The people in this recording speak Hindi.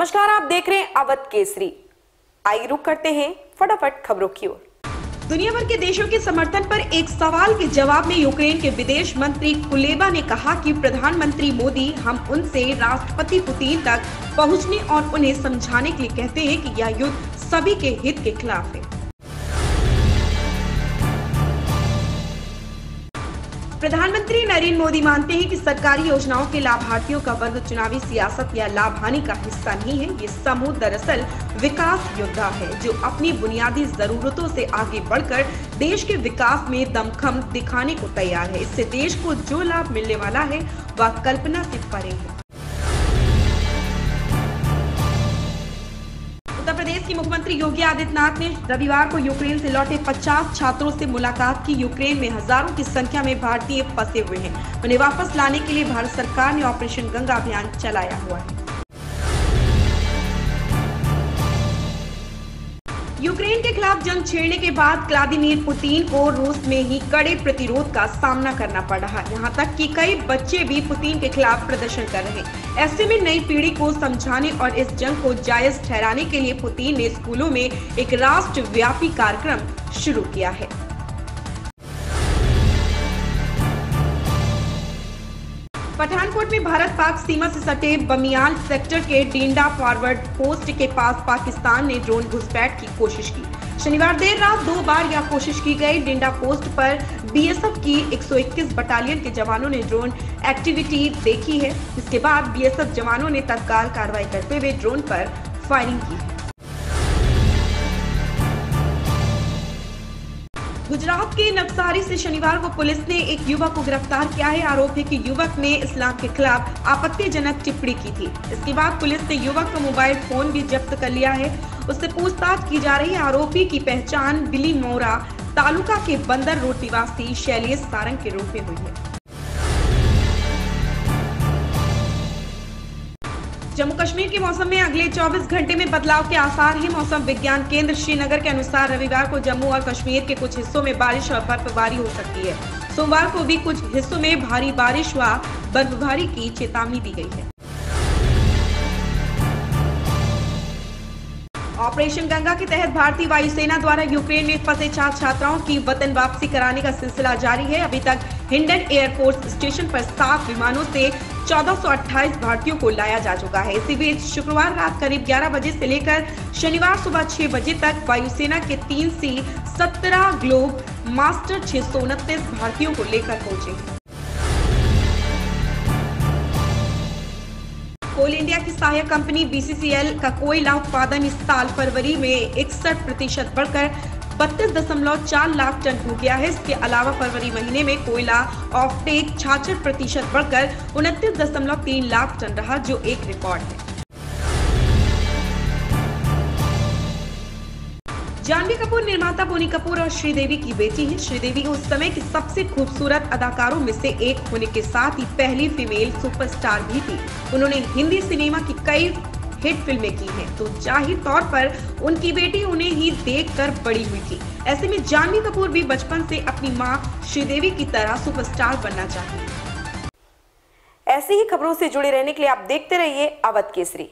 नमस्कार, आप देख रहे हैं अवध केसरी। आइए रुक करते हैं फटाफट खबरों की ओर। दुनिया भर के देशों के समर्थन पर एक सवाल के जवाब में यूक्रेन के विदेश मंत्री कुलेबा ने कहा कि प्रधानमंत्री मोदी हम उनसे राष्ट्रपति पुतिन तक पहुंचने और उन्हें समझाने के लिए कहते हैं कि यह युद्ध सभी के हित के खिलाफ है। प्रधानमंत्री नरेंद्र मोदी मानते हैं कि सरकारी योजनाओं के लाभार्थियों का वर्ग चुनावी सियासत या लाभ हानि का हिस्सा नहीं है। ये समूह दरअसल विकास योद्धा है जो अपनी बुनियादी जरूरतों से आगे बढ़कर देश के विकास में दमखम दिखाने को तैयार है। इससे देश को जो लाभ मिलने वाला है वह कल्पना से परे है। उत्तर प्रदेश के मुख्यमंत्री योगी आदित्यनाथ ने रविवार को यूक्रेन से लौटे 50 छात्रों से मुलाकात की। यूक्रेन में हजारों की संख्या में भारतीय फंसे हुए हैं। उन्हें वापस लाने के लिए भारत सरकार ने ऑपरेशन गंगा अभियान चलाया हुआ है। यूक्रेन के खिलाफ जंग छेड़ने के बाद व्लादिमीर पुतिन को रूस में ही कड़े प्रतिरोध का सामना करना पड़ रहा है। यहाँ तक कि कई बच्चे भी पुतिन के खिलाफ प्रदर्शन कर रहे हैं। ऐसे में नई पीढ़ी को समझाने और इस जंग को जायज ठहराने के लिए पुतिन ने स्कूलों में एक राष्ट्रव्यापी कार्यक्रम शुरू किया है। पठानकोट में भारत पाक सीमा से सटे बमियाल सेक्टर के डिंडा फॉरवर्ड पोस्ट के पास पाकिस्तान ने ड्रोन घुसपैठ की कोशिश की। शनिवार देर रात 2 बार यह कोशिश की गई। डिंडा पोस्ट पर बीएसएफ की 121 बटालियन के जवानों ने ड्रोन एक्टिविटी देखी है। इसके बाद बीएसएफ जवानों ने तत्काल कार्रवाई करते हुए ड्रोन पर फायरिंग की है। गुजरात के नवसारी से शनिवार को पुलिस ने एक युवक को गिरफ्तार किया है। आरोप है कि युवक ने इस्लाम के खिलाफ आपत्तिजनक टिप्पणी की थी। इसके बाद पुलिस ने युवक का मोबाइल फोन भी जब्त कर लिया है। उससे पूछताछ की जा रही है। आरोपी की पहचान बिलीमोरा तालुका के बंदर रोड निवासी शैलेश सारंग के रूप में हुई है। जम्मू कश्मीर के मौसम में अगले 24 घंटे में बदलाव के आसार हैं। मौसम विज्ञान केंद्र श्रीनगर के अनुसार रविवार को जम्मू और कश्मीर के कुछ हिस्सों में बारिश और बर्फबारी हो सकती है। सोमवार को भी कुछ हिस्सों में भारी बारिश व बर्फबारी की चेतावनी दी गई है। ऑपरेशन गंगा के तहत भारतीय वायुसेना द्वारा यूक्रेन में फंसे 4 छात्राओं की वतन वापसी कराने का सिलसिला जारी है। अभी तक हिंडन एयरफोर्स स्टेशन पर 7 विमानों से 1428 भारतीयों को लाया जा चुका है। इसी बीच शुक्रवार रात करीब 11 बजे से लेकर शनिवार सुबह 6 बजे तक वायुसेना के 3 C-17 ग्लोब मास्टर 629 भारतीयों को लेकर पहुंचे। कोल इंडिया की सहायक कंपनी बीसीसीएल का कोयला उत्पादन इस साल फरवरी में 61% बढ़कर 32.4 लाख टन हो गया है। इसके अलावा फरवरी महीने में कोयला ऑफटेक 66% बढ़कर 29.3 लाख टन रहा, जो एक रिकॉर्ड है। जानवी कपूर निर्माता बोनी कपूर और श्रीदेवी की बेटी है। श्रीदेवी उस समय की सबसे खूबसूरत अदाकारों में से एक होने के साथ ही पहली फीमेल सुपरस्टार भी थी। उन्होंने हिंदी सिनेमा की कई हिट फिल्में की हैं, तो जाहिर तौर पर उनकी बेटी उन्हें ही देखकर बड़ी हुई थी। ऐसे में जानवी कपूर भी बचपन से अपनी मां श्रीदेवी की तरह सुपरस्टार बनना चाहती है। ऐसी ही खबरों से जुड़े रहने के लिए आप देखते रहिए अवध केसरी।